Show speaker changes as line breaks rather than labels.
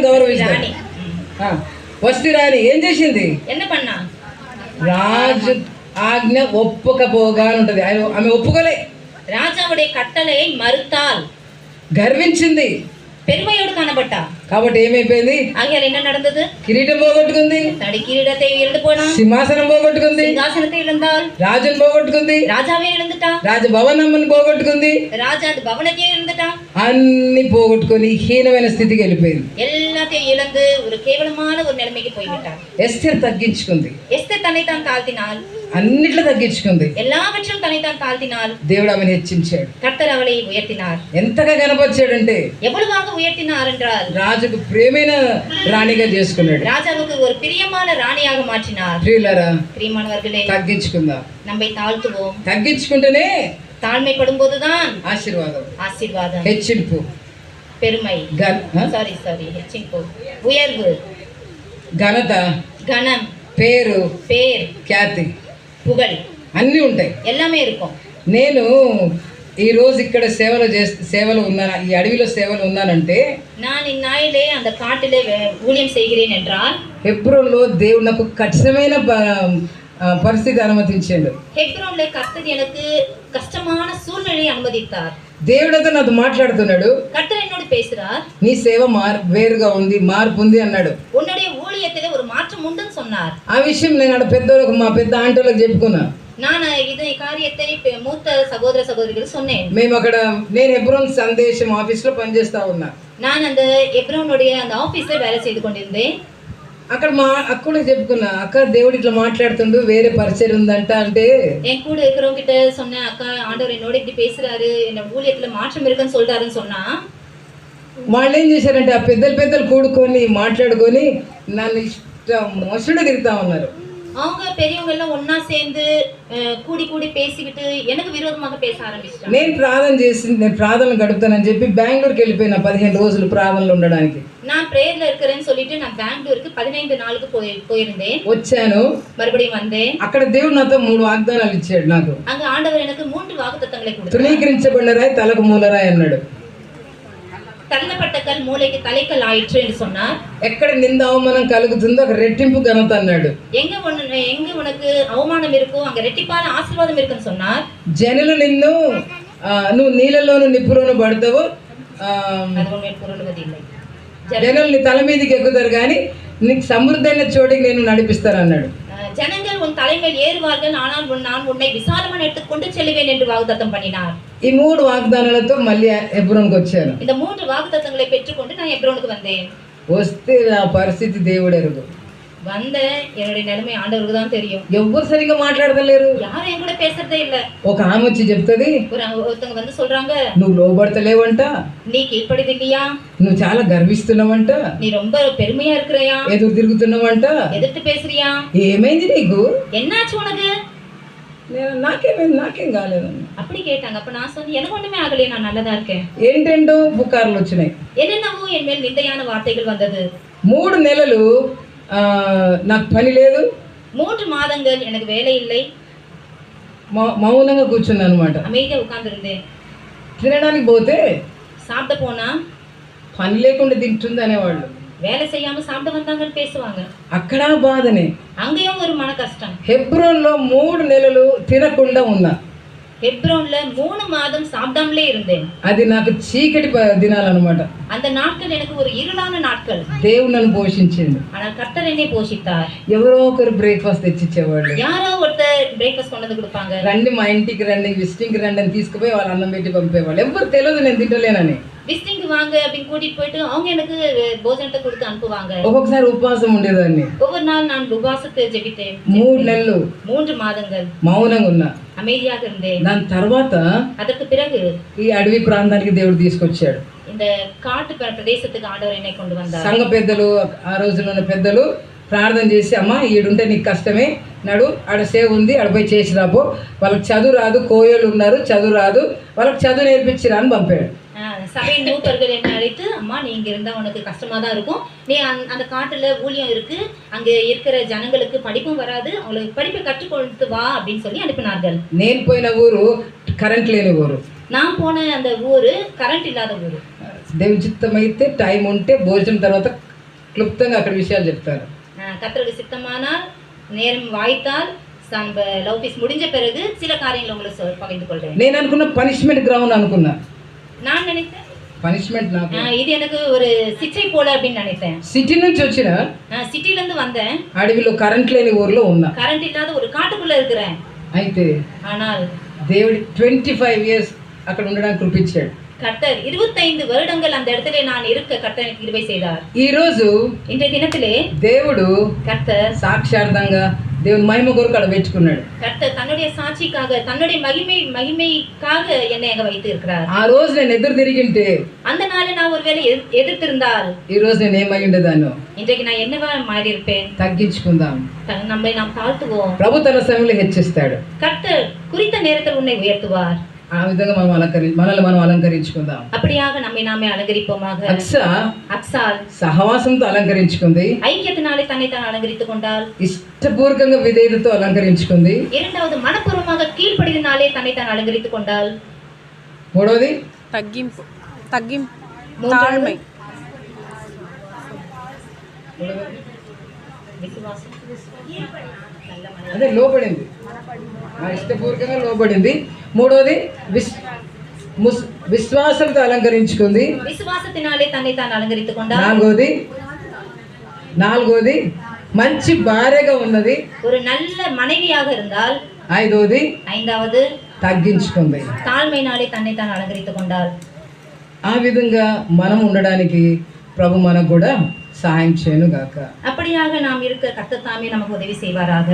గౌరవించాలి. వస్తు రాణి ఏం చేసింది? రాజు ఆజ్ఞ ఒప్పుకపోగా అని ఉంటది. ఆమె ఒప్పుకోలే.
రాజావుడే కట్టలే మరుతాల్
గర్వించింది,
పెరుమయోడు కనబట్ట.
కాబట్టి ఏమైపోయింది?
ఆగియాల என்ன நடந்தது?
కిరీటం పోగొట్టుకుంది,
తడి కిరీటத்தை இழந்து போனான்.
సింహాసనం పోగొట్టుకుంది,
సింహాసనத்தை இழந்தாள்.
రాజును పోగొట్టుకుంది,
రాజాவே இழந்துட்டா.
రాజభవనమ్మని పోగొట్టుకుంది,
రాజా அந்த భవనத்தை இழந்துட்டா.
అన్ని పోగొట్టుకొని హీనమైన స్థితికి వెళ్ళిపోయింది.
எல்லாத்தையும் இழந்து ஒரு கேவலமான ஒரு நிலைமைக்கு போய்விட்டார்.
ఎస్తేర్ తగ్గించుకుంది.
ఎస్తేర్ తనైతాన్ తాழ்த்தினாள்.
అన్నిట్లో తగ్గించుకుంది.
எல்லாவற்றிலும் తనైతాన్ తాழ்த்தினாள்.
దేవుడు ఆమెను హెచ్చించాడు.
కర్తర్ అవளை ఉయర్తినార్.
ఎంతగా కనపరిచాడంటే
ఎவ்வளவாக ఉయర్తినార్ என்றால்
రాజుకు ప్రియమైన రాణిగా చేసుకున్నాడు.
రాజాவுக்கு ஒரு பிரியமான ராணியாக மாற்றினார்.
ప్రియులారా,
பிரியமானவர்களே,
తగ్గించుకుందాం.
நம்மை தாழ்த்துவோம்.
తగ్గించుకుంటేనే
தாழ்மைப்படும் போதுதான்
ఆశీర్వాదం, హెచ్చింపు,
பெருமை, హెచ్చింపు, ఉయర్వు,
ఘనత,
கணம்,
పేరు,
ఖ్యాతి,
పుగళ్ అన్నీ ఉంటాయి.
எல்லாமே இருக்கும்.
నేను ఈ రోజు ఇక్కడ సేవలు ఉన్నాను, ఈ అడవిలో సేవలు ఉన్నానంటే
நான் இந்நாளிலே அந்த காட்டிலே ஊழியம் செய்கிறேன் என்றால்
హెబ్రోన్లో దేవుడు నాకు కఠినమైన పరిస్థితి అనుమతించాడు.
హెబ్రోన్లో కర్తర్ எனக்கு కష్టமான సూழ்நிலையை అనుమతిస్తార్.
దేవుడితో నాతో మాట్లాడుతున్నాడు.
కర్తర్ என்னோடு பேசுறார்.
నీ సేవ వేరుగా ఉంది, మార్పు ఉంది అన్నాడు.
உன்னுடைய ஊழியத்திலே ஒரு மாற்றம் உண்டுன்னு சொன்னார்.
ఆ విషయం నేను ఆడ పెద్దోళ్ళకు, మా పెద్ద ఆంటీలకు చెప్పుకున్నా.
நான் இது காரியத்தை மூத்த சகோதர சகோதரிகள் சொன்னேன்.
మేము అక్కడ, నేను హెబ్రోన్ సందేశం ఆఫీస్లో పనిచేస్తా ఉన్నా.
நான் அந்த ஹெப்ரோனுடைய அந்த ஆபீஸ்ல வேலை செய்து கொண்டிருந்தேன்.
అక్కడ మా అక్కడికి చెప్పుకున్నా, అక్క దేవుడు ఇట్లా మాట్లాడుతుండు, వేరే పరిచయం ఉందంట అంటే
என் கூட இருக்கிறவங்க கிட்ட சொன்னேன், அக்கா ஆண்டவர் என்னோட இப்படி பேசுறாரு, என்ன ஊழியத்துல மாற்றம் இருக்குன்னு சொல்றாருன்னு சொன்னா,
వాళ్ళు ఏం చేశారంటే ఆ పెద్దలు కూడుకొని మాట్లాడుకొని నన్ను ఇష్టం మోసడు తిరుగుతా ఉన్నారు.
அவங்க பெரியவங்க எல்லாம் ஒன்னா சேர்ந்து கூடி பேசிக்கிட்டு எனக்கு விரோதமாக பேச ஆரம்பிச்சிட்டாங்க.
నేను ప్రార్థన గడుపుతానని చెప్పి బెంగళూరుకి వెళ్ళిపోయినా 15 రోజులు ప్రార్థనలో ఉండడానికి.
நான் பிரேயர்ல இருக்கிறேன்னு சொல்லிட்டு நான் பெங்களూరుకి 15 நாளுக்கு போயிருந்தேன்.
వచ్చాను,
மறுபடியும் வந்தேன்.
అక్కడ దేవుడు నాతో 3 వాగ్దానాలు ఇచ్చాడు. నాకు
அங்க ఆండவர் எனக்கு 3 వాగ్దానాలు கொடுத்தார்.
తృణీకరించబడిన రాయి తలకు మూలరాయి అన్నాడు.
తల్లపట్ట కల్ మూలకి తలకల్ ఆయిట్రు అని சொன்னார்.
ఎక్కడ నింద అవమానం కలుగుతుందో అక్కడ రెట్టింపు ఘనత అన్నాడు.
எங்க உனக்கு அவமானம் இருக்கோ அங்க ரெட்டிப்பான ఆశీర్వాదం இருக்குன்னு சொன்னார்.
జనులు నిన్ను నువ్వు నీళ్ళలోను నిప్పులోను పడతావు, జనులు నీ తల మీదకి ఎక్కుతారు కానీ నీకు సమృద్ధైన చోటికి నేను నడిపిస్తాను అన్నాడు.
ஜனங்கள் உன் தலைமையில் ஏறுவார்கள், ஆனால் நான் உன்னை விசாலமான இடத்துக்கு கொண்டு செல்வேன் என்று வாக்குத்தத்தம் பண்ணினார்.
ఈ 3 వాగ్దానాలతో మళ్ళీ హెబ్రోన్కి వచ్చాను.
இந்த 3 வாக்குத்தத்தங்களை பெற்றுக்கொண்டு நான் ஹெப்ரோனுக்கு வந்தேன்.
వస్తే నా పరిస్థితి దేవుడు ఎరుగు.
வந்த என்னுடைய நிலைமை ஆண்டவருக்கு தான் தெரியும்.
ఎవ్వరు సరిగ్గా మాట్లాడతలేరు,
யாரும் என் கூட பேசுறதே இல்ல.
ఒక ఆమె వచ్చి చెప్తుంది,
ஒருத்தங்க வந்து சொல்றாங்க,
నువ్వు లోబడతలేవంట,
நீ கீழ்ப்படிது இல்லையா,
నువ్వు చాలా గర్విస్తున్నావంట,
நீ ரொம்ப பெருமையா இருக்கிறையா,
ఎదురు తిరుగుతున్నావంట,
எதிர்த்து பேசுறியா,
ఏమైంది నీకు,
என்னாச்சு உனக்கு?
నాకేం కాలేదన్న
அப்படி கேட்டாங்க. அப்ப நான் சொன்னேன், எனக்கு ஒண்ணுமே ஆகலையே, நான் நல்லதா இருக்கேன்.
ఏంటేంటో పుకార్లు వచ్చినాయి,
என்னென்னவோ என் மேல் நிந்தையான வார்த்தைகள் வந்தது.
3 నెలలు నాకు పని లేదు,
3 மாதங்கள் எனக்கு வேலை இல்லை.
మౌనంగా కూర్చున్నా అనమాట.
அமைதியா உட்கார்ந்திருந்தேன்.
తినడానికి పోతే
சாப்பிட போனா
పని లేకుండా తింటుంది అనేవాళ్ళు,
வேலை செய்யாம சாப்பிட வந்தாங்கன்னு பேசுவாங்க.
అక్కడ బాధనే,
அங்கேயும் ஒரு மன கஷ்டம்.
హెబ్రోన్లో 3 నెలలు తినకుండా ఉన్నా.
ஹெப்ரோன்ல 3 மாதம் சாப்பிடாமலே இருந்தேன்.
అది నాకు చీకటి దినాలన్నమాట.
அந்த நாட்கள் எனக்கு ஒரு இருளான நாட்கள்.
దేవుడు నన్ను పోషించిండు.
ஆனால் கர்த்தர் என்னை போஷித்தார்.
ఎవరో ఒకరు బ్రేక్ఫాస్ట్ తెచ్చిచ్చేవాళ్ళు,
யாரோ ஒருத்தர் బ్రేక్ఫాస్ట్ கொண்டு வந்து கொடுப்பாங்க.
రండి మా ఇంటికి రండి, విజిటింగ్ రండి అని తీసుకుపోయి వాళ్ళు అన్నం పెట్టి పంపేవాళ్ళు. ఎవరు తెలియదు నేను తింటలేనని.
విజిటింగ్ வாங்க அப்படின்னு கூட்டிட்டு போயிட்டு அவங்க எனக்கு భోజనத்தை கொடுத்து அனுப்புவாங்க.
ఒక్కొక్కసారి ఉపవాసం ఉండేదాన్ని.
ஒவ்வொரு நாள் நான் உபவாசத்தை ஜெபித்தேன்.
3 నెలలు
3 மாதங்கள்
మౌనంగా ఉన్నా,
அமைதியாக இருந்தேன்.
దాని తర్వాత
அதற்கு பிறகு
ఈ అడవి ప్రాంతానికి దేవుడు తీసుకొచ్చాడు.
இந்த காட்டு பிரதேசத்துக்கு ஆண்டவர் என்னை கொண்டு வந்தார்.
సంఘ పెద్దలు, ఆ రోజుల్లో ఉన్న పెద్దలు ప్రార్థన చేసి, అమ్మ ఈడుంటే నీకు కష్టమే, నడు ఆడ సేవ ఉంది, ఆడపోయి చేసి రాబో, వాళ్ళకి చదువు రాదు, కోయోళ్ళు ఉన్నారు, చదువు రాదు, వాళ్ళకి చదువు నేర్పించిరా అని పంపాడు.
சபையின் மூப்பர்கள் என்ன அழைத்து, அம்மா நீ இங்க இருந்தா உனக்கு கஷ்டமா தான் இருக்கும், நீ அந்த காட்டுல ஊழியம் இருக்கு, அங்க இருக்கிற ஜனங்களுக்கு படிப்பும் வராது, அவங்களுக்கு படிப்பை கற்றுக் கொடுத்து வா அப்படின்னு சொல்லி அனுப்பினார்கள்.
నేను పోయిన ఊరు కరెంట్ లేని ఊరు,
நான் போன அந்த ஊரு கரண்ட் இல்லாத ஊரு.
దేవుని చిత్తం అయితే టైం ఉంటే భోజనం తర్వాత క్లుప్తంగా అక్కడ విషయాలు చెప్తారు.
கர்த்தருடைய சித்தமானால் நேரம் வாய்த்தால் லவ் முடிஞ்ச பிறகு சில காரியங்களை உங்களுக்கு பகிர்ந்து கொள்றேன்.
నేను అనుకున్న పనిష్మెంట్ గ్రౌండ్ అనుకున్నా.
நான் நினைத்தேன்
పనిష్మెంట్ నాకు
ఇది எனக்கு ஒரு శిక్షை పోల அப்படின்னு நினைத்தேன்.
సిటీ నుంచి వచ్చిన
సిటీல இருந்து வந்தேன்.
అడవిలో కరెంట్ లేని ఊర్లో ఉన్నా.
కరెంట్ ఇல்லாத ஒரு కాட்டுకుள்ள இருக்கிறேன்.
అయితే
ஆனால்
దేవుడు 25 ఇయర్స్ అక్కడ ఉండడానికి కృపించాడు.
கர்த்தர் 25 வருடங்கள் அந்த இடத்துல நான் இருக்க கர்த்தர் எனக்கு கிருபை செய்தார்.
ఈ రోజు
இன்றைய தினத்திலே
దేవుడు
கர்த்தர்
సాక్షార్థంగా దేవుని మహిమ కొరకు అక్కడ పెట్టుకున్నాడు.
கர்த்தர் தன்னுடைய சாட்சிக்காக தன்னுடைய மகிமைக்காக என்னை அங்க வைத்து இருக்கிறார்.
ఆ రోజు నేను ఎదురు తిరిగింటే
அந்த நாளை நான் ஒருவேளை எதிர்த்திருந்தால்
ఈ రోజు నేను ఏమై ఉండేదాను.
இன்றைக்கு நான் என்னவா மாறி இருப்பேன்.
తగ్గించుకుందాం.
நம்மை நாம் தாழ்த்துவோம்.
ప్రభు తన సమయంలో హెచ్చిస్తాడు.
கர்த்தர் குறித்த நேரத்தில் உன்னை உயர்த்துவார்.
ఆ విధంగా మనల్ని మనం అలంకరించుకుందాం.
அப்படியாக நம்மை நாமே அலங்கரிப்போமாக. అక్సాల్
సహవాసంతో అలంకరించుకుంది.
ఐక్యతనాலே తన్னை తాను అలంకరిத்துக் கொண்டாள்.
ఇష్టపూర్వకంగా విధేయతతో అలంకరించుకుంది.
இரண்டாவது மனப்பூர்வமாக கீழ்ப்படிதனாலே தன்னை తాను అలంకరిத்துக் கொண்டாள்.
మూడోది
తగ్గింపు
తాழ்மை. విశ్వాసం.
అదే లోబడింది. ఇష్టపూర్వకంగా లోబడింది. మూడోది విశ్వాసంతో అలంకరించుకుంది.
విశ్వాసத்தினாலே தன்னை తాను అలంకరిத்துக் கொண்டாள்.
నాలుగోది మంచి భార్యగా ఉన్నది.
ஒரு நல்ல மனைவியாக இருந்தால்.
ఐదవది తగ్గించుకుంది.
தாழ்மையினாலே தன்னை తాను అలంకరిத்துக் கொண்டாள்.
ఆ విధంగా మనం ఉండడానికి ప్రభు మనకు కూడా సహాయం చేయను గాక.
அப்படியாக நாம் இருக்க கர்த்தர் தாமே நமக்கு உதவி செய்வாராக.